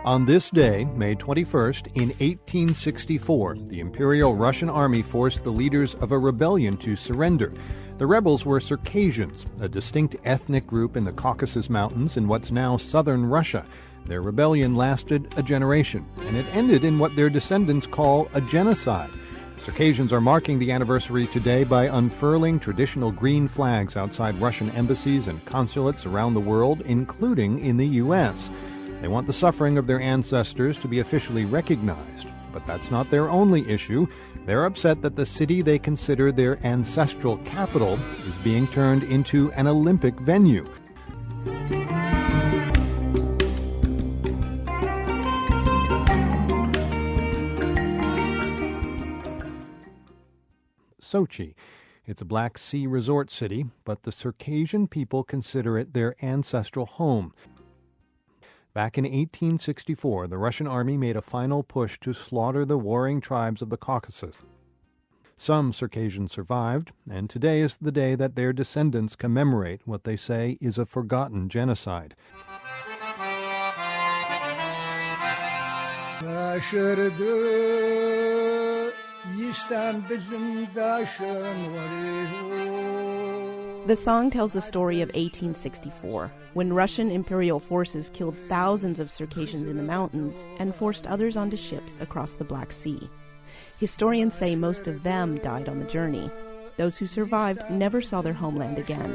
On this day, May 21st, in 1864, the Imperial Russian Army forced the leaders of a rebellion to surrender. The rebels were Circassians, a distinct ethnic group in the Caucasus Mountains in what's now southern Russia. Their rebellion lasted a generation, and it ended in what their descendants call a genocide. Circassians are marking the anniversary today by unfurling traditional green flags outside Russian embassies and consulates around the world, including in the U.S. They want the suffering of their ancestors to be officially recognized. But that's not their only issue. They're upset that the city they consider their ancestral capital is being turned into an Olympic venue. Sochi. It's a Black Sea resort city, but the Circassian people consider it their ancestral home. Back in 1864, the Russian army made a final push to slaughter the warring tribes of the Caucasus. Some Circassians survived, and today is the day that their descendants commemorate what they say is a forgotten genocide. The song tells the story of 1864, when Russian imperial forces killed thousands of Circassians in the mountains and forced others onto ships across the Black Sea. Historians say most of them died on the journey. Those who survived never saw their homeland again.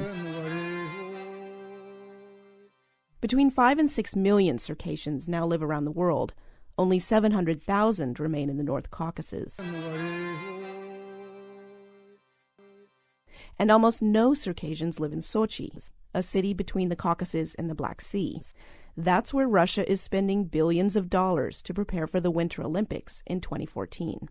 Between 5 and 6 million Circassians now live around the world. Only 700,000 remain in the North Caucasus. And almost no Circassians live in Sochi, a city between the Caucasus and the Black Sea. That's where Russia is spending billions of dollars to prepare for the Winter Olympics in 2014.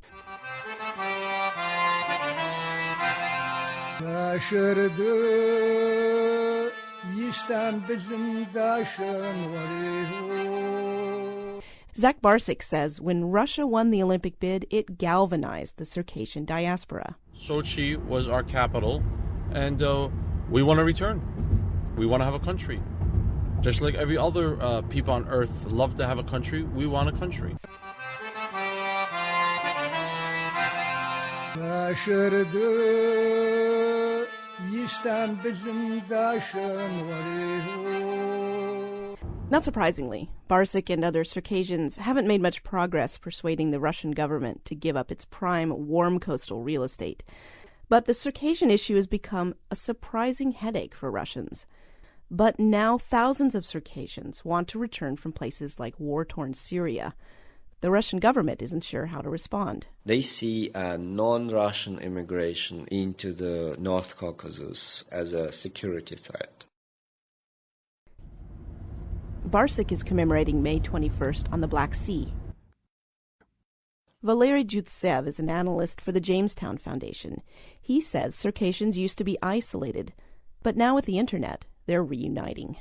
Zach Barsic says when Russia won the Olympic bid, it galvanized the Circassian diaspora. Sochi was our capital, and we want to return. We want to have a country. Just like every other people on Earth love to have a country, we want a country. Not surprisingly, Barsic and other Circassians haven't made much progress persuading the Russian government to give up its prime warm coastal real estate. But the Circassian issue has become a surprising headache for Russians. But now thousands of Circassians want to return from places like war-torn Syria. The Russian government isn't sure how to respond. They see non-Russian immigration into the North Caucasus as a security threat. Barsic is commemorating May 21st on the Black Sea. Valery Jutsev is an analyst for the Jamestown Foundation. He says Circassians used to be isolated, but now with the internet, they're reuniting.